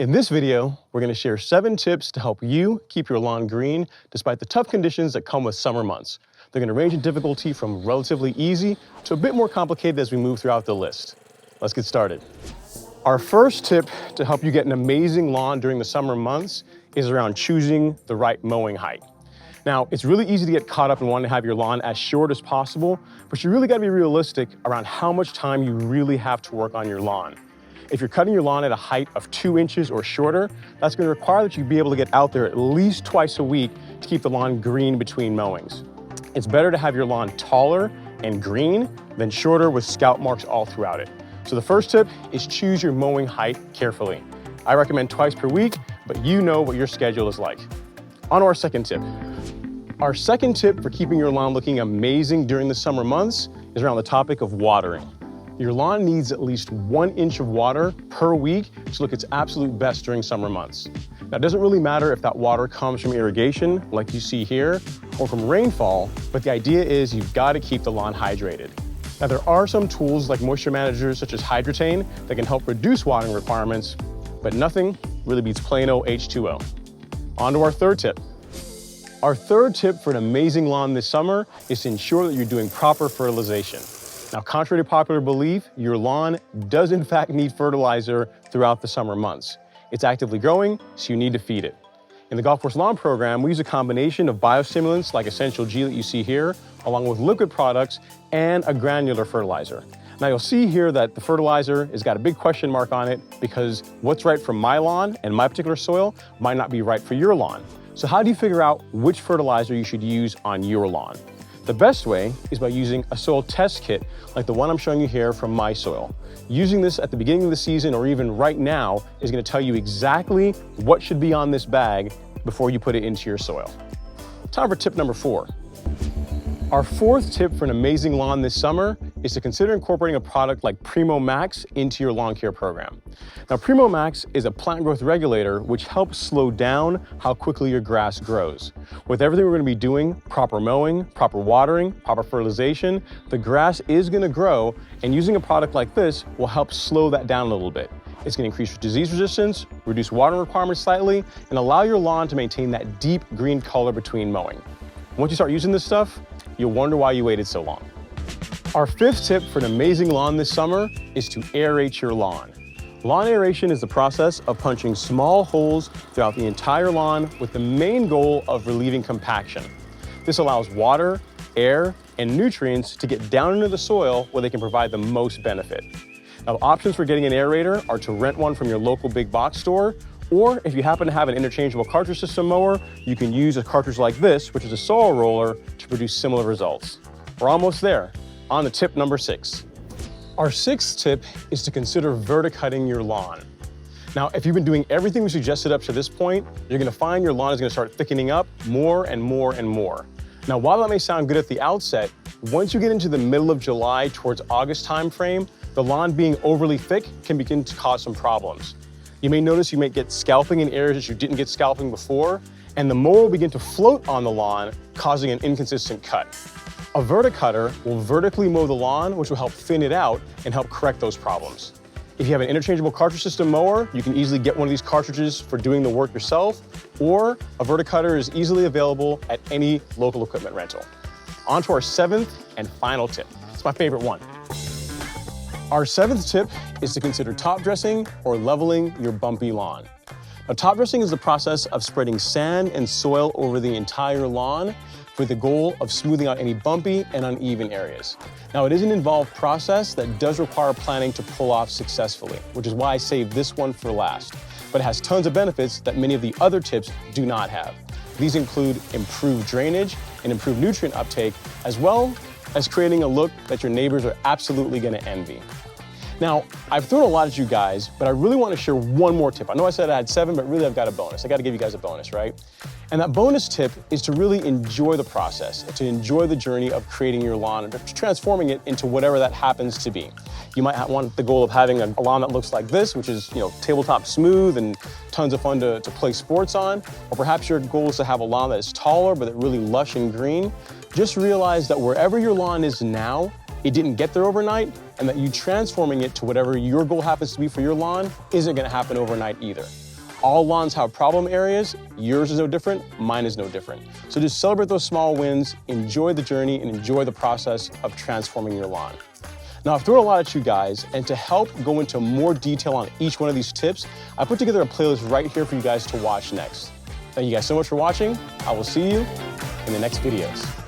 In this video, we're going to share 7 tips to help you keep your lawn green despite the tough conditions that come with summer months. They're going to range in difficulty from relatively easy to a bit more complicated as we move throughout the list. Let's get started. Our first tip to help you get an amazing lawn during the summer months is around choosing the right mowing height. Now, it's really easy to get caught up in wanting to have your lawn as short as possible, but you really got to be realistic around how much time you really have to work on your lawn. If you're cutting your lawn at a height of 2 inches or shorter, that's going to require that you be able to get out there at least twice a week to keep the lawn green between mowings. It's better to have your lawn taller and green than shorter with scout marks all throughout it. So the first tip is choose your mowing height carefully. I recommend twice per week, but you know what your schedule is like. On to our second tip. Our second tip for keeping your lawn looking amazing during the summer months is around the topic of watering. Your lawn needs at least 1 inch of water per week to look its absolute best during summer months. Now, it doesn't really matter if that water comes from irrigation, like you see here, or from rainfall, but the idea is you've got to keep the lawn hydrated. Now, there are some tools like moisture managers such as Verticutting that can help reduce watering requirements, but nothing really beats plain old H2O. On to our third tip. Our third tip for an amazing lawn this summer is to ensure that you're doing proper fertilization. Now, contrary to popular belief, your lawn does in fact need fertilizer throughout the summer months. It's actively growing, so you need to feed it. In the Golf Course Lawn Program, we use a combination of biostimulants like Essential G that you see here, along with liquid products and a granular fertilizer. Now, you'll see here that the fertilizer has got a big question mark on it because what's right for my lawn and my particular soil might not be right for your lawn. So how do you figure out which fertilizer you should use on your lawn? The best way is by using a soil test kit like the one I'm showing you here from My Soil. Using this at the beginning of the season or even right now is going to tell you exactly what should be on this bag before you put it into your soil. Time for tip number 4. Our fourth tip for an amazing lawn this summer is to consider incorporating a product like Primo Max into your lawn care program. Now, Primo Max is a plant growth regulator which helps slow down how quickly your grass grows. With everything we're going to be doing, proper mowing, proper watering, proper fertilization, the grass is going to grow, and using a product like this will help slow that down a little bit. It's going to increase disease resistance, reduce water requirements slightly, and allow your lawn to maintain that deep green color between mowing. Once you start using this stuff, you'll wonder why you waited so long. Our fifth tip for an amazing lawn this summer is to aerate your lawn. Lawn aeration is the process of punching small holes throughout the entire lawn with the main goal of relieving compaction. This allows water, air, and nutrients to get down into the soil where they can provide the most benefit. Now, options for getting an aerator are to rent one from your local big box store, or if you happen to have an interchangeable cartridge system mower, you can use a cartridge like this, which is a soil roller, to produce similar results. We're almost there. On to tip number 6. Our sixth tip is to consider verticutting your lawn. Now, if you've been doing everything we suggested up to this point, you're going to find your lawn is going to start thickening up more and more and more. Now, while that may sound good at the outset, once you get into the middle of July towards August timeframe, the lawn being overly thick can begin to cause some problems. You may notice you may get scalping in areas that you didn't get scalping before, and the mower will begin to float on the lawn, causing an inconsistent cut. A verticutter will vertically mow the lawn, which will help thin it out and help correct those problems. If you have an interchangeable cartridge system mower, you can easily get one of these cartridges for doing the work yourself, or a verticutter is easily available at any local equipment rental. On to our 7th and final tip. It's my favorite one. Our 7th tip is to consider top dressing or leveling your bumpy lawn. Now, top dressing is the process of spreading sand and soil over the entire lawn with the goal of smoothing out any bumpy and uneven areas. Now, it is an involved process that does require planning to pull off successfully, which is why I saved this one for last. But it has tons of benefits that many of the other tips do not have. These include improved drainage and improved nutrient uptake, as well as creating a look that your neighbors are absolutely going to envy. Now, I've thrown a lot at you guys, but I really want to share one more tip. I know I said I had 7, but really I've got a bonus. I got to give you guys a bonus, right? And that bonus tip is to really enjoy the process, to enjoy the journey of creating your lawn and transforming it into whatever that happens to be. You might want the goal of having a lawn that looks like this, which is, tabletop smooth and tons of fun to play sports on. Or perhaps your goal is to have a lawn that is taller, but really lush and green. Just realize that wherever your lawn is now, it didn't get there overnight, and that you transforming it to whatever your goal happens to be for your lawn isn't going to happen overnight either. All lawns have problem areas. Yours is no different, mine is no different. So just celebrate those small wins, enjoy the journey, and enjoy the process of transforming your lawn. Now, I've thrown a lot at you guys, and to help go into more detail on each one of these tips, I put together a playlist right here for you guys to watch next. Thank you guys so much for watching. I will see you in the next videos.